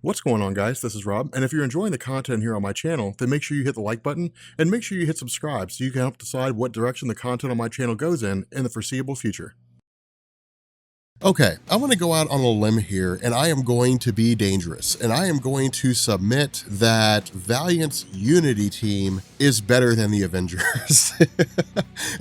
What's going on, guys? This is Rob, and if you're enjoying the content here on my channel, then make sure you hit the like button and make sure you hit subscribe so you can help decide what direction the content on my channel goes in the foreseeable future. Okay, I want to go out on a limb here, and I am going to be dangerous, and I am going to submit that Valiant's Unity team is better than the Avengers.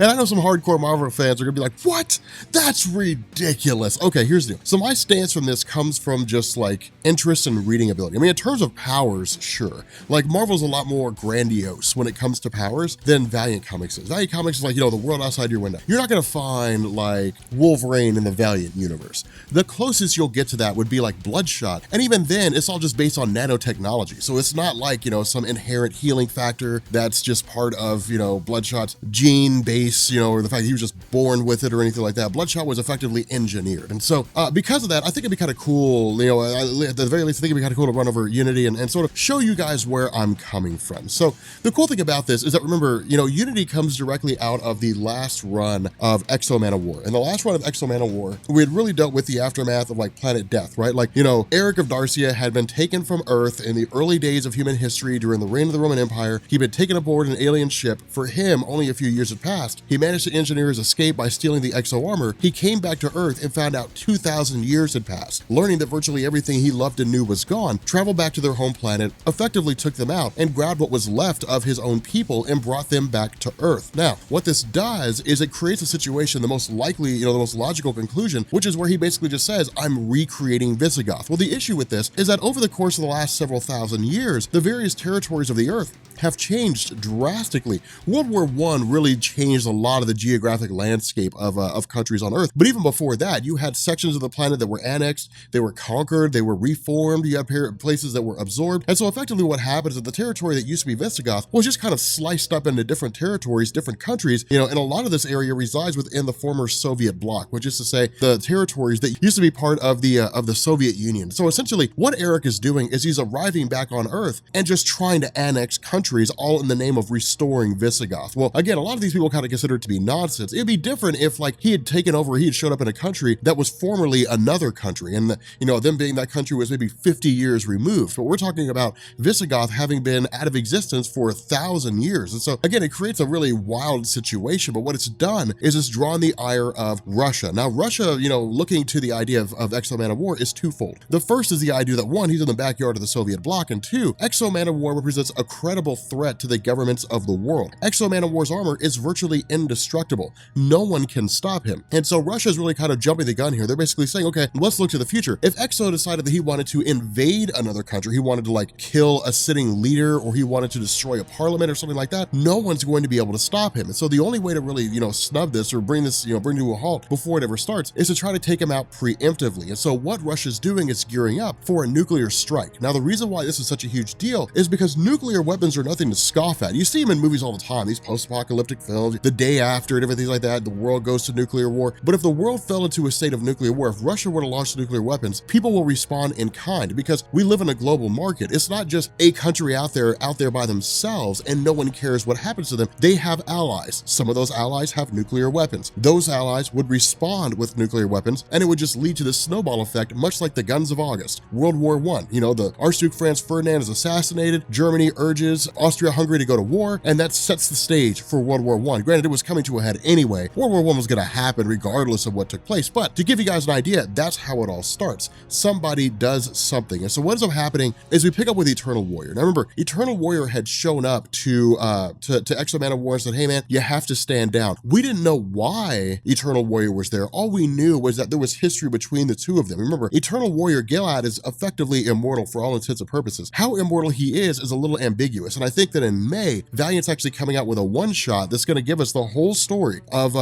And I know some hardcore Marvel fans are going to be like, what? That's ridiculous. Okay, here's the deal. So my stance from this comes from just like interest and reading ability. I mean, in terms of powers, sure. Like Marvel's a lot more grandiose when it comes to powers than Valiant Comics is. Valiant Comics is like, the world outside your window. You're not going to find like Wolverine in the Valiant Universe. The closest you'll get to that would be like Bloodshot. And even then, it's all just based on nanotechnology. So it's not like, some inherent healing factor that's just part of, Bloodshot's gene base, or the fact that he was just born with it or anything like that. Bloodshot was effectively engineered. And so because of that, I think it'd be kind of cool, at the very least, I think it'd be kind of cool to run over Unity and sort of show you guys where I'm coming from. So the cool thing about this is that, remember, Unity comes directly out of the last run of Manowar. In the last run of Manowar, we had really dealt with the aftermath of like Planet Death, right? Like, Eric of Darcia had been taken from Earth in the early days of human history during the reign of the Roman Empire. He'd been taken aboard an alien ship. For him, only a few years had passed. He managed to engineer his escape by stealing the exo armor. He came back to Earth and found out 2,000 years had passed. Learning that virtually everything he loved and knew was gone, traveled back to their home planet, effectively took them out, and grabbed what was left of his own people and brought them back to Earth. Now, what this does is it creates a situation, the most likely, the most logical conclusion, which is where he basically just says, I'm recreating Visigoth. Well, the issue with this is that over the course of the last several thousand years, the various territories of the Earth have changed drastically. World War I really changed a lot of the geographic landscape of countries on Earth. But even before that, you had sections of the planet that were annexed, they were conquered, they were reformed, you had places that were absorbed. And so effectively what happened is that the territory that used to be Visigoth was just kind of sliced up into different territories, different countries, and a lot of this area resides within the former Soviet bloc, which is to say the territories that used to be part of the Soviet Union. So essentially what Eric is doing is he's arriving back on Earth and just trying to annex countries all in the name of restoring Visigoth. Well, again, a lot of these people kind of consider it to be nonsense. It'd be different if like he had taken over, he had showed up in a country that was formerly another country, and them being that country was maybe 50 years removed. But we're talking about Visigoth having been out of existence for 1,000 years. And so again, it creates a really wild situation, but what it's done is it's drawn the ire of Russia. Now, Russia, looking to the idea of Manowar is twofold. The first is the idea that one, he's in the backyard of the Soviet bloc, and two, Manowar represents a credible threat to the governments of the world. Manowar's armor is virtually indestructible. No one can stop him. And so Russia's really kind of jumping the gun here. They're basically saying, okay, let's look to the future. If Exo decided that he wanted to invade another country, he wanted to like kill a sitting leader, or he wanted to destroy a parliament or something like that, no one's going to be able to stop him. And so the only way to really, snub this or bring this, bring to a halt before it ever starts is to try to take him out preemptively. And so what Russia's doing is gearing up for a nuclear strike. Now, the reason why this is such a huge deal is because nuclear weapons are nothing to scoff at. You see them in movies all the time, these post-apocalyptic films, the day after and everything like that, the world goes to nuclear war. But if the world fell into a state of nuclear war, if Russia were to launch nuclear weapons, people will respond in kind because we live in a global market. It's not just a country out there by themselves and no one cares what happens to them. They have allies. Some of those allies have nuclear weapons. Those allies would respond with nuclear weapons, and it would just lead to this snowball effect, much like the guns of August. World War I, the Archduke Franz Ferdinand is assassinated, Germany urges Austria-Hungary to go to war, and that sets the stage for World War I. Granted, it was coming to a head anyway. World War I was going to happen regardless of what took place, but to give you guys an idea, that's how it all starts. Somebody does something. And so what ends up happening is we pick up with Eternal Warrior. Now remember, Eternal Warrior had shown up to Manowar and said, hey man, you have to stand down. We didn't know why Eternal Warrior was there. All we knew was that there was history between the two of them. Remember, Eternal Warrior Gilad is effectively immortal for all intents and purposes. How immortal he is a little ambiguous. And I think that in May, Valiant's actually coming out with a one-shot that's going to give us the whole story of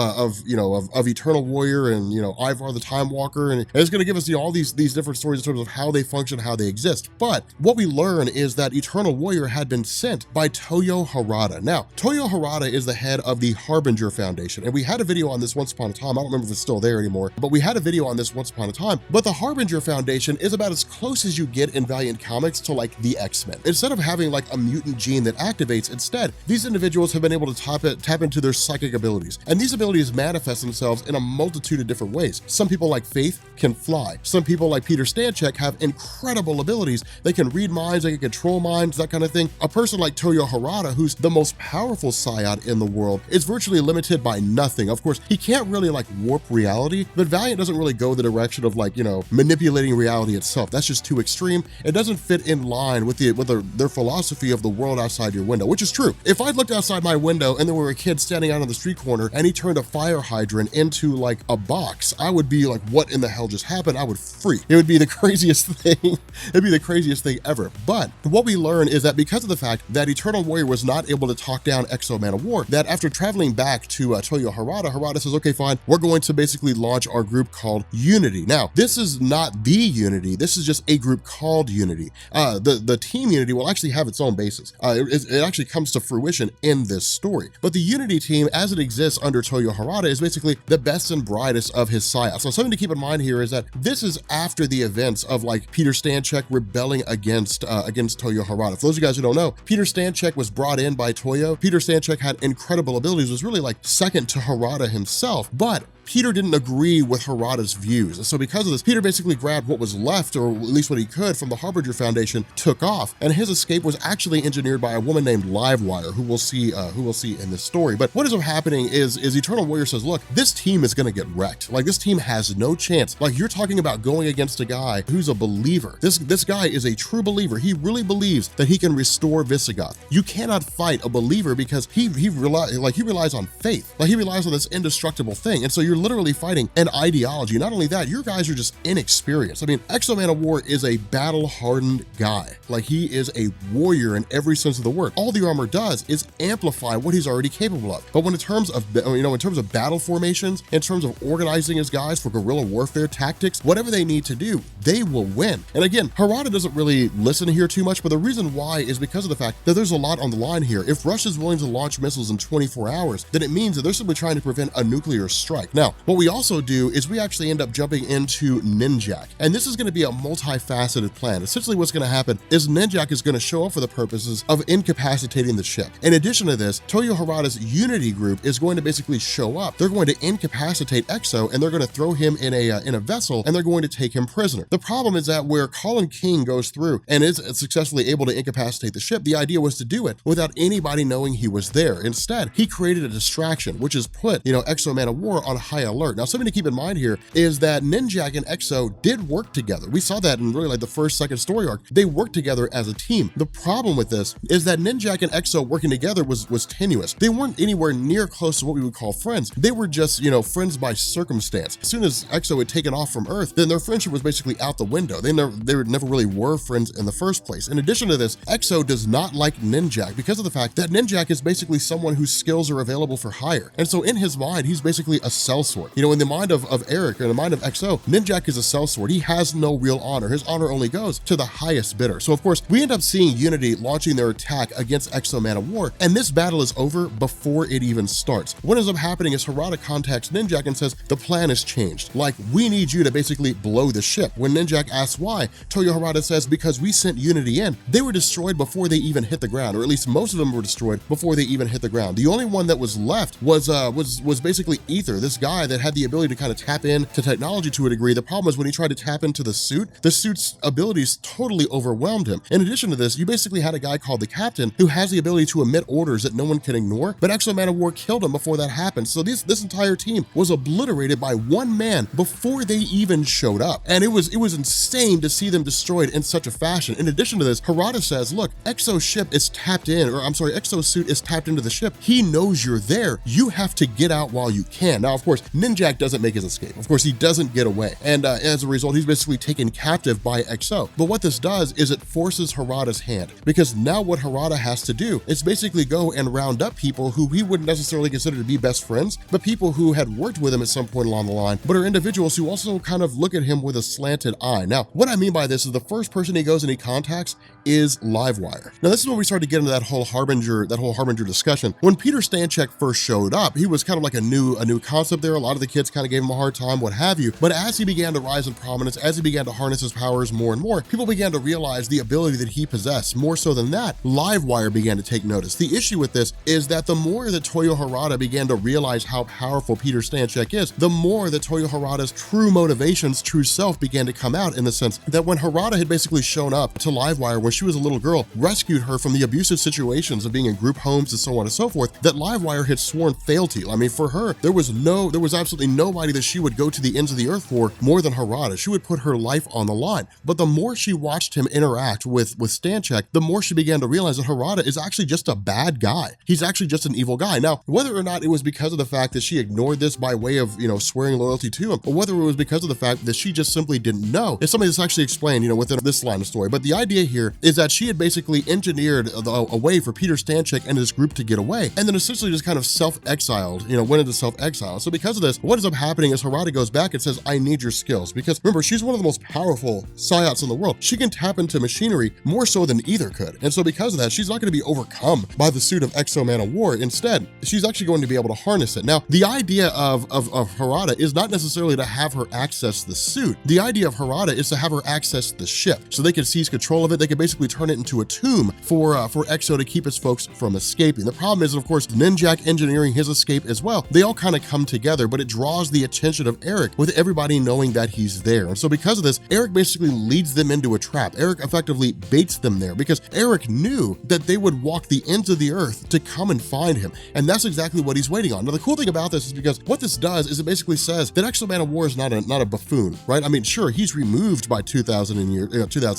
Eternal Warrior and, Ivar the Time Walker. And it's going to give us, all these different stories in terms of how they function, how they exist. But what we learn is that Eternal Warrior had been sent by Toyo Harada. Now, Toyo Harada is the head of the Harbinger Foundation. And we had a video on this once upon a time. I don't remember if it's still there anymore, but we had a video on this once upon a time. But the Harbinger Foundation is about as close as you get in Valiant Comics to like the X-Men. Instead of having like a mutant gene gene that activates. Instead, these individuals have been able to tap into their psychic abilities. And these abilities manifest themselves in a multitude of different ways. Some people like Faith can fly. Some people like Peter Stanchek have incredible abilities. They can read minds, they can control minds, that kind of thing. A person like Toyo Harada, who's the most powerful Psyot in the world, is virtually limited by nothing. Of course, he can't really like warp reality, but Valiant doesn't really go the direction of like, manipulating reality itself. That's just too extreme. It doesn't fit in line with their philosophy of the world outside your window, which is true. If I'd looked outside my window and there were a kid standing out on the street corner and he turned a fire hydrant into like a box, I would be like, what in the hell just happened? I would freak. It would be the craziest thing. It'd be the craziest thing ever. But what we learn is that because of the fact that Eternal Warrior was not able to talk down Exo Manowar, that after traveling back to Toyo Harada, Harada says, okay, fine, we're going to basically launch our group called Unity. Now, this is not the Unity. This is just a group called Unity. The team Unity will actually have its own basis. It actually comes to fruition in this story. But the Unity team, as it exists under Toyo Harada, is basically the best and brightest of his Psyops. So something to keep in mind here is that this is after the events of like Peter Stanchek rebelling against Toyo Harada. For those of you guys who don't know, Peter Stanchek was brought in by Toyo. Peter Stanchek had incredible abilities, was really like second to Harada himself, but Peter didn't agree with Harada's views. And so because of this, Peter basically grabbed what was left, or at least what he could, from the Harbinger Foundation, took off, and his escape was actually engineered by a woman named Livewire, who we'll see in this story. But what ends up happening is Eternal Warrior says, look, this team is gonna get wrecked. Like, this team has no chance. Like, you're talking about going against a guy who's a believer. This guy is a true believer. He really believes that he can restore Visigoth. You cannot fight a believer because he relies on faith. Like, he relies on this indestructible thing. And so you're literally fighting an ideology. Not only that, your guys are just inexperienced. I mean, Exo Manowar is a battle-hardened guy. Like, he is a warrior in every sense of the word. All the armor does is amplify what he's already capable of. But when in terms of battle formations, in terms of organizing his guys for guerrilla warfare tactics, whatever they need to do, they will win. And again, Harada doesn't really listen here too much, but the reason why is because of the fact that there's a lot on the line here. If Russia is willing to launch missiles in 24 hours, then it means that they're simply trying to prevent a nuclear strike. Now, what we also do is we actually end up jumping into Ninjak. And this is going to be a multifaceted plan. Essentially what's going to happen is Ninjak is going to show up for the purposes of incapacitating the ship. In addition to this, Toyo Harada's Unity group is going to basically show up. They're going to incapacitate Exo, and they're going to throw him in a vessel, and they're going to take him prisoner. The problem is that where Colin King goes through and is successfully able to incapacitate the ship, the idea was to do it without anybody knowing he was there. Instead, he created a distraction, which has put, Exo Manowar on high alert. Now, something to keep in mind here is that Ninjak and Exo did work together. We saw that in really like the first, second story arc. They worked together as a team. The problem with this is that Ninjak and Exo working together was tenuous. They weren't anywhere near close to what we would call friends. They were just, friends by circumstance. As soon as Exo had taken off from Earth, then their friendship was basically out the window. They never really were friends in the first place. In addition to this, Exo does not like Ninjak because of the fact that Ninjak is basically someone whose skills are available for hire. And so in his mind, he's basically a sellsword. In the mind of Eric, or in the mind of Exo, Ninjak is a sellsword. He has no real honor. His honor only goes to the highest bidder. So of course, we end up seeing Unity launching their attack against Exo Manowar, and this battle is over before it even starts. What ends up happening is Harada contacts Ninjak and says, the plan has changed. Like, we need you to basically blow the ship. When Ninjak asks why, Toyo Harada says, because we sent Unity in. They were destroyed before they even hit the ground, or at least most of them were destroyed before they even hit the ground. The only one that was left was basically Ether, this guy that had the ability to kind of tap into technology to a degree. The problem is when he tried to tap into the suit's abilities totally overwhelmed him. In addition to this, you basically had a guy called the Captain who has the ability to emit orders that no one can ignore, but Exo Manowar killed him before that happened. So this entire team was obliterated by one man before they even showed up. And it was insane to see them destroyed in such a fashion. In addition to this, Harada says, look, Exo's suit is tapped into the ship. He knows you're there. You have to get out while you can. Now, of course, Ninjak doesn't make his escape. Of course, he doesn't get away. And as a result, he's basically taken captive by Exo. But what this does is it forces Harada's hand, because now what Harada has to do is basically go and round up people who he wouldn't necessarily consider to be best friends, but people who had worked with him at some point along the line, but are individuals who also kind of look at him with a slanted eye. Now, what I mean by this is the first person he goes and he contacts is Livewire. Now, this is where we start to get into that whole Harbinger discussion. When Peter Stanchek first showed up, he was kind of like a new concept. there. A lot of the kids kind of gave him a hard time, what have you. But as he began to rise in prominence, as he began to harness his powers more and more, people began to realize the ability that he possessed. More so than that, Livewire began to take notice. The issue with this is that the more that Toyo Harada began to realize how powerful Peter Stanchek is, the more that Toyo Harada's true motivations, true self began to come out, in the sense that when Harada had basically shown up to Livewire when she was a little girl, rescued her from the abusive situations of being in group homes and so on and so forth, that Livewire had sworn fealty. I mean, for her, there was absolutely nobody that she would go to the ends of the earth for more than Harada. She would put her life on the line. But the more she watched him interact with Stanchek, the more she began to realize that Harada is actually just a bad guy. He's actually just an evil guy. Now, whether or not it was because of the fact that she ignored this by way of, swearing loyalty to him, or whether it was because of the fact that she just simply didn't know, is something that's actually explained, within this line of story. But the idea here is that she had basically engineered a way for Peter Stanchek and his group to get away, and then essentially just kind of self-exiled, went into self-exile. So because of this, what ends up happening is Harada goes back and says, I need your skills. Because remember, she's one of the most powerful psiots in the world. She can tap into machinery more so than either could. And so because of that, she's not going to be overcome by the suit of Exo Manowar. Instead, she's actually going to be able to harness it. Now, the idea of Harada is not necessarily to have her access the suit. The idea of Harada is to have her access the ship, so they can seize control of it. They can basically turn it into a tomb for Exo to keep his folks from escaping. The problem is, of course, Ninjak engineering his escape as well. They all kind of come together, but it draws the attention of Eric, with everybody knowing that he's there. And so because of this, Eric basically leads them into a trap. Eric effectively baits them there because Eric knew that they would walk the ends of the earth to come and find him. And that's exactly what he's waiting on. Now, the cool thing about this is because what this does is it basically says that Exo Manowar is not a buffoon, right? I mean, sure, he's removed by 2,000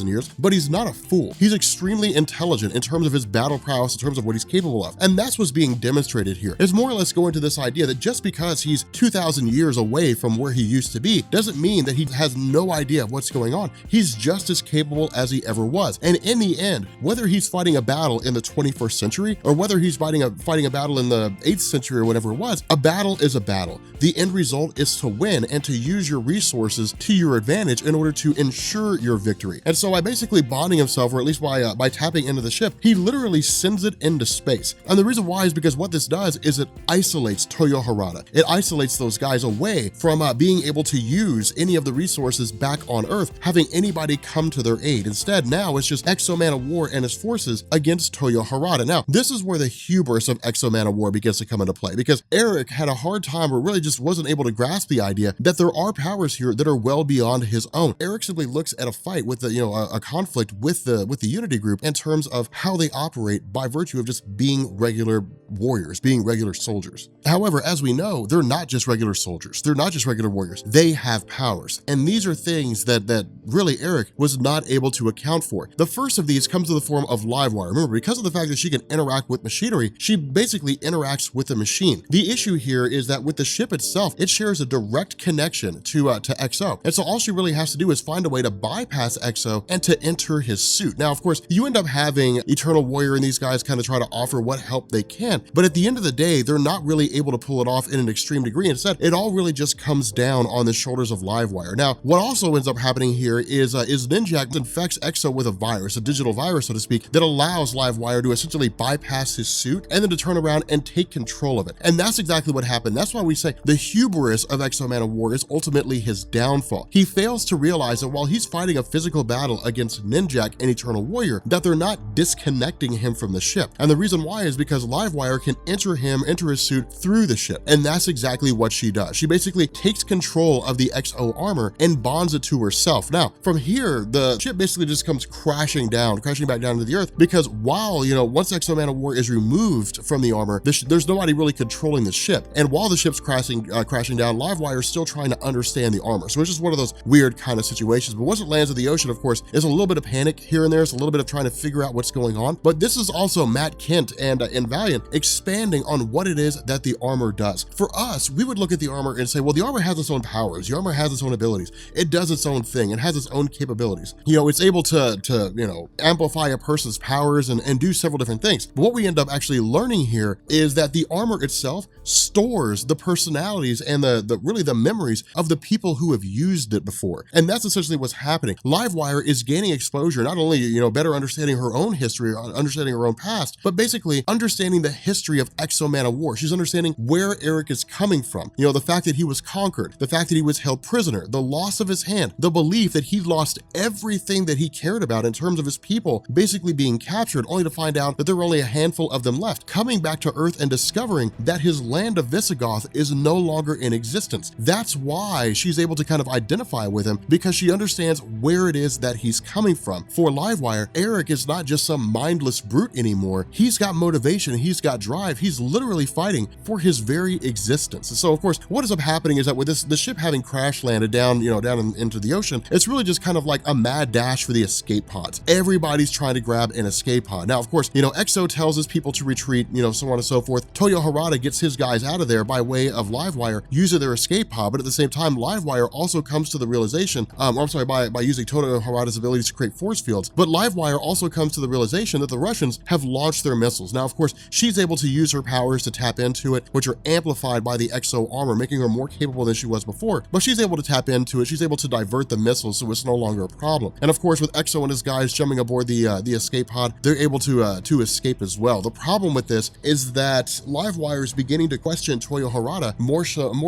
years, but he's not a fool. He's extremely intelligent in terms of his battle prowess, in terms of what he's capable of. And that's what's being demonstrated here. It's more or less going to this idea that just because he's 2,000 years away from where he used to be doesn't mean that he has no idea of what's going on. He's just as capable as he ever was. And in the end, whether he's fighting a battle in the 21st century or whether he's fighting a battle in the 8th century or whatever it was, a battle is a battle. The end result is to win and to use your resources to your advantage in order to ensure your victory. And so by basically bonding himself, or at least by tapping into the ship, he literally sends it into space. And the reason why is because what this does is it isolates Toyo Harada. It isolates those guys away from being able to use any of the resources back on Earth, having anybody come to their aid. Instead, now it's just Exo Manowar and his forces against Toyo Harada. Now, this is where the hubris of Exo Manowar begins to come into play, because Eric had a hard time, or really just wasn't able to grasp the idea that there are powers here that are well beyond his own. Eric simply looks at a fight with a conflict with the Unity group in terms of how they operate by virtue of just being regular warriors, being regular soldiers. However, as we know, they're not just regular soldiers. They're not just regular warriors. They have powers. And these are things that really Eric was not able to account for. The first of these comes in the form of Livewire. Remember, because of the fact that she can interact with machinery, she basically interacts with the machine. The issue here is that with the ship itself, it shares a direct connection to Exo. And so all she really has to do is find a way to bypass Exo and to enter his suit. Now, of course, you end up having Eternal Warrior and these guys kind of try to offer what help they can. But at the end of the day, they're not really able to pull it off in an extreme degree. Instead, it all really just comes down on the shoulders of Livewire. Now, what also ends up happening here is Ninjak infects Exo with a virus, a digital virus, so to speak, that allows Livewire to essentially bypass his suit and then to turn around and take control of it. And that's exactly what happened. That's why we say the hubris of Exo Manowar is ultimately his downfall. He fails to realize that while he's fighting a physical battle against Ninjak and Eternal Warrior, that they're not disconnecting him from the ship. And the reason why is because Livewire can enter his suit through the ship. And that's exactly what she does. She basically takes control of the XO armor and bonds it to herself. Now, from here, the ship basically just comes crashing back down to the earth, because while, once Exo Manowar is removed from the armor, there's nobody really controlling the ship. And while the ship's crashing down, Livewire is still trying to understand the armor. So it's just one of those weird kind of situations. But once it lands in the ocean, of course, there's a little bit of panic here and there. It's a little bit of trying to figure out what's going on. But this is also Matt Kent and Valiant expanding on what it is that the armor does. For us, we would look at the armor and say, well, the armor has its own powers. The armor has its own abilities. It does its own thing. It has its own capabilities. It's able to amplify a person's powers and do several different things. But what we end up actually learning here is that the armor itself stores the personalities and the memories of the people who have used it before. And that's essentially what's happening. Livewire is gaining exposure, not only, better understanding her own history, understanding her own past, but basically understanding the history of Exo Manowar. She's understanding where Eric is coming coming from. You know, the fact that he was conquered, the fact that he was held prisoner, the loss of his hand, the belief that he lost everything that he cared about in terms of his people basically being captured, only to find out that there were only a handful of them left, coming back to Earth and discovering that his land of Visigoth is no longer in existence. That's why she's able to kind of identify with him, because she understands where it is that he's coming from. For Livewire, Eric is not just some mindless brute anymore. He's got motivation, he's got drive, he's literally fighting for his very existence. And so of course, what ends up happening is that with the ship having crash landed down, into the ocean, it's really just kind of like a mad dash for the escape pods. Everybody's trying to grab an escape pod. Now, of course, Exo tells his people to retreat, so on and so forth. Toyo Harada gets his guys out of there by way of Livewire using their escape pod, but at the same time, Livewire also comes to the realization, by using Toyo Harada's abilities to create force fields, but Livewire also comes to the realization that the Russians have launched their missiles. Now, of course, she's able to use her powers to tap into it, which are amplified by the Exo armor, making her more capable than she was before, but she's able to tap into it. She's able to divert the missiles, so it's no longer a problem. And of course, with Exo and his guys jumping aboard the escape pod, they're able to escape as well. The problem with this is that Livewire is beginning to question Toyo Harada more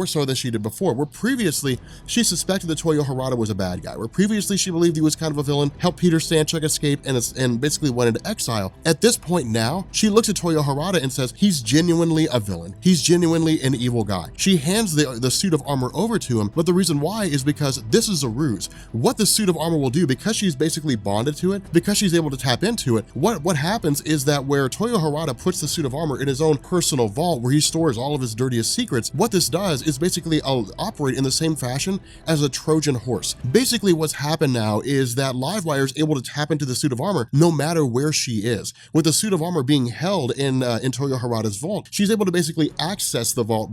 so than she did before, where previously she suspected that Toyo Harada was a bad guy, where previously she believed he was kind of a villain, helped Peter Stanchek escape and basically went into exile. At this point now, she looks at Toyo Harada and says, he's genuinely a villain. He's genuinely an evil guy. She hands the suit of armor over to him, but the reason why is because this is a ruse. What the suit of armor will do, because she's basically bonded to it, because she's able to tap into it, what happens is that where Toyo Harada puts the suit of armor in his own personal vault where he stores all of his dirtiest secrets, what this does is basically operate in the same fashion as a Trojan horse. Basically what's happened now is that Livewire is able to tap into the suit of armor no matter where she is. With the suit of armor being held in Toyo Harada's vault, she's able to basically access the vault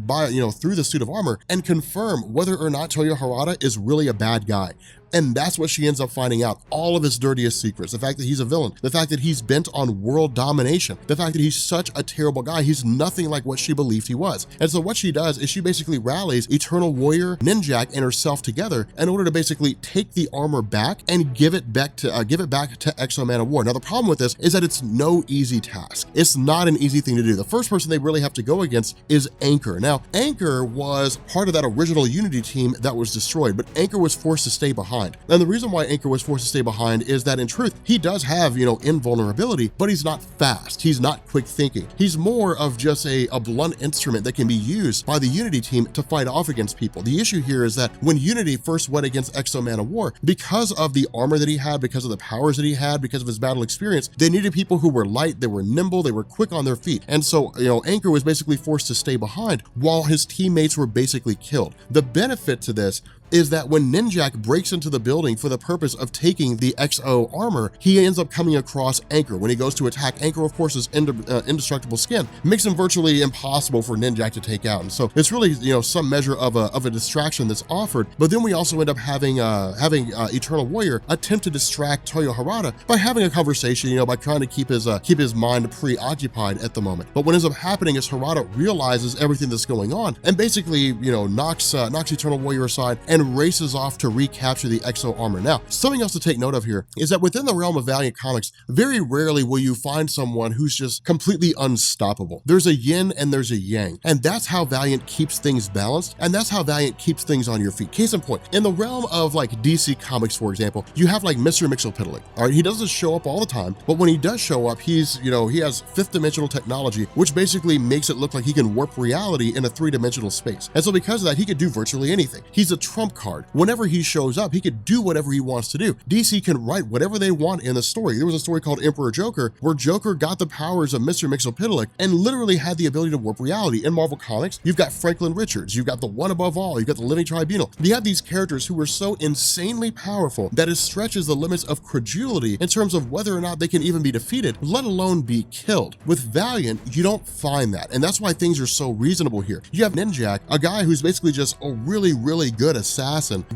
through the suit of armor and confirm whether or not Toyo Harada is really a bad guy. And that's what she ends up finding out. All of his dirtiest secrets, the fact that he's a villain, the fact that he's bent on world domination, the fact that he's such a terrible guy, he's nothing like what she believed he was. And so what she does is she basically rallies Eternal Warrior, Ninjak, and herself together in order to basically take the armor back and give it back to Exo Manowar. Now the problem with this is that it's no easy task. It's not an easy thing to do. The first person they really have to go against is Anchor. Now Anchor was part of that original Unity team that was destroyed, but Anchor was forced to stay behind. And the reason why Anchor was forced to stay behind is that in truth, he does have, invulnerability, but he's not fast. He's not quick thinking. He's more of just a blunt instrument that can be used by the Unity team to fight off against people. The issue here is that when Unity first went against Exo Manowar, because of the armor that he had, because of the powers that he had, because of his battle experience, they needed people who were light, they were nimble, they were quick on their feet. And so, Anchor was basically forced to stay behind while his teammates were basically killed. The benefit to this is that when Ninjak breaks into the building for the purpose of taking the XO armor, he ends up coming across Anchor. When he goes to attack Anchor, of course, his indestructible skin makes him virtually impossible for Ninjak to take out. And so it's really, some measure of a distraction that's offered. But then we also end up having Eternal Warrior attempt to distract Toyo Harada by having a conversation, by trying to keep his mind preoccupied at the moment. But what ends up happening is Harada realizes everything that's going on and basically, knocks Eternal Warrior aside and races off to recapture the Exo armor. Now, something else to take note of here is that within the realm of Valiant Comics, very rarely will you find someone who's just completely unstoppable. There's a yin and there's a yang, and that's how Valiant keeps things balanced, and that's how Valiant keeps things on your feet. Case in point, in the realm of like DC Comics, for example, you have like Mr. Mxyzptlk. All right, he doesn't show up all the time, but when he does show up, he has fifth dimensional technology, which basically makes it look like he can warp reality in a three-dimensional space. And so because of that, he could do virtually anything. He's a trump card. Whenever he shows up, he could do whatever he wants to do. DC can write whatever they want in the story. There was a story called Emperor Joker, where Joker got the powers of Mr. Mxyzptlk and literally had the ability to warp reality. In Marvel Comics, you've got Franklin Richards, you've got the One Above All, you've got the Living Tribunal. You have these characters who were so insanely powerful that it stretches the limits of credulity in terms of whether or not they can even be defeated, let alone be killed. With Valiant, you don't find that, and that's why things are so reasonable here. You have Ninjak, a guy who's basically just a really, really good assassin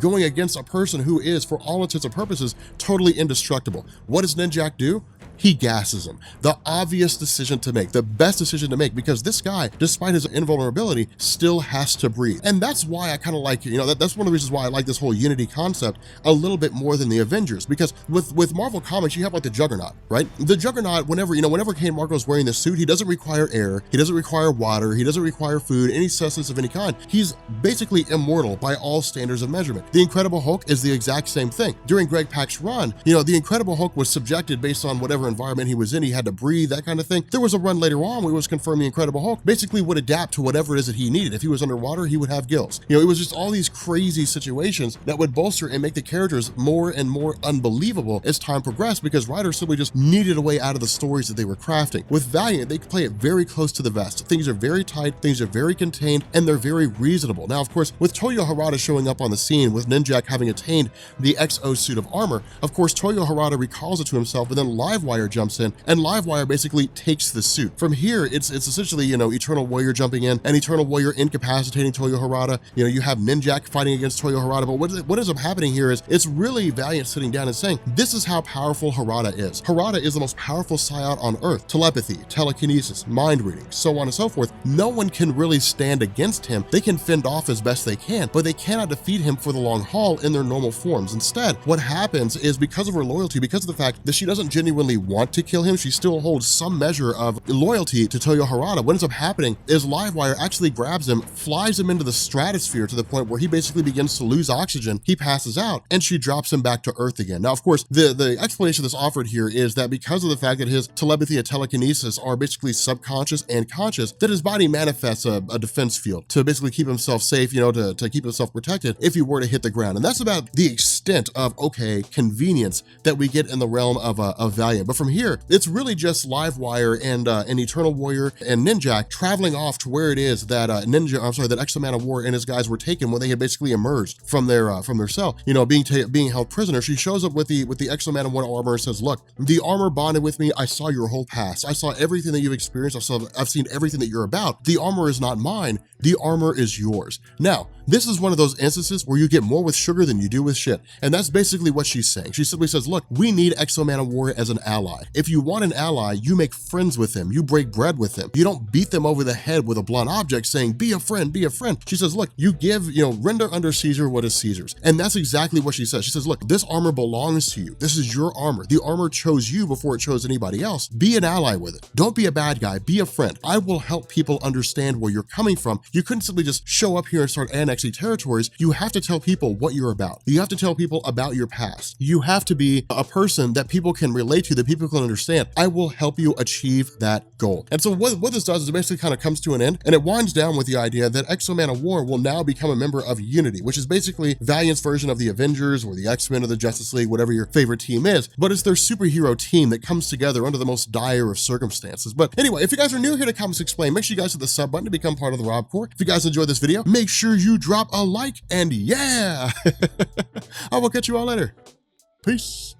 going against a person who is, for all intents and purposes, totally indestructible. What does Ninjak do? he gasses him. The obvious decision to make, the best decision to make, because this guy, despite his invulnerability, still has to breathe. And that's why I kind of like, that's one of the reasons why I like this whole unity concept a little bit more than the Avengers, because with Marvel Comics, you have like the Juggernaut, right? The Juggernaut, whenever Kane Marco's wearing the suit, he doesn't require air, he doesn't require water, he doesn't require food, any sustenance of any kind. He's basically immortal by all standards of measurement. The Incredible Hulk is the exact same thing. During Greg Pak's run, the Incredible Hulk was subjected based on whatever environment he was in. He had to breathe, that kind of thing. There was a run later on where it was confirmed the Incredible Hulk basically would adapt to whatever it is that he needed. If he was underwater, he would have gills. It was just all these crazy situations that would bolster and make the characters more and more unbelievable as time progressed, because writers simply just needed a way out of the stories that they were crafting. With Valiant, they play it very close to the vest. Things are very tight, things are very contained, and they're very reasonable. Now, of course, with Toyo Harada showing up on the scene, with Ninjak having attained the XO suit of armor, of course, Toyo Harada recalls it to himself, and then Livewire jumps in, and Livewire basically takes the suit. From here, it's essentially, Eternal Warrior jumping in, and Eternal Warrior incapacitating Toyo Harada. You have Ninjak fighting against Toyo Harada, but what ends up happening here is it's really Valiant sitting down and saying, this is how powerful Harada is. Harada is the most powerful psiot on Earth. Telepathy, telekinesis, mind reading, so on and so forth. No one can really stand against him. They can fend off as best they can, but they cannot defeat him for the long haul in their normal forms. Instead, what happens is, because of her loyalty, because of the fact that she doesn't genuinely want to kill him, she still holds some measure of loyalty to Toyo Harada. What ends up happening is Livewire actually grabs him, flies him into the stratosphere to the point where he basically begins to lose oxygen. He passes out, and she drops him back to Earth again. Now, of course, the explanation that's offered here is that because of the fact that his telepathy and telekinesis are basically subconscious and conscious, that his body manifests a defense field to basically keep himself safe, to keep himself protected if he were to hit the ground. And that's about the extent of, convenience that we get in the realm of Valiant. But from here, it's really just Livewire and an Eternal Warrior and Ninjak traveling off to where it is that that Exo-Man of War and his guys were taken when they had basically emerged from their cell, being held prisoner. She shows up with the Exo-Man of War armor and says, look, the armor bonded with me. I saw your whole past. I saw everything that you've experienced. I've seen everything that you're about. The armor is not mine. The armor is yours. Now, this is one of those instances where you get more with sugar than you do with shit. And that's basically what she's saying. She simply says, look, we need Exo-Man of War as an ally. If you want an ally, you make friends with them. You break bread with them. You don't beat them over the head with a blunt object saying, be a friend, be a friend. She says, look, you give, render under Caesar what is Caesar's. And that's exactly what she says. She says, look, this armor belongs to you. This is your armor. The armor chose you before it chose anybody else. Be an ally with it. Don't be a bad guy. Be a friend. I will help people understand where you're coming from. You couldn't simply just show up here and start annexing territories. You have to tell people what you're about. You have to tell people about your past. You have to be a person that people can relate to, that people can understand. I will help you achieve that goal. And so what this does is it basically kind of comes to an end, and it winds down with the idea that Exo-Man of War will now become a member of Unity, which is basically Valiant's version of the Avengers or the X-Men or the Justice League, whatever your favorite team is, but it's their superhero team that comes together under the most dire of circumstances. But anyway, if you guys are new here to Comics Explained, make sure you guys hit the sub button to become part of the Rob Corps. If you guys enjoyed this video, make sure you drop a like, and yeah, I will catch you all later. Peace.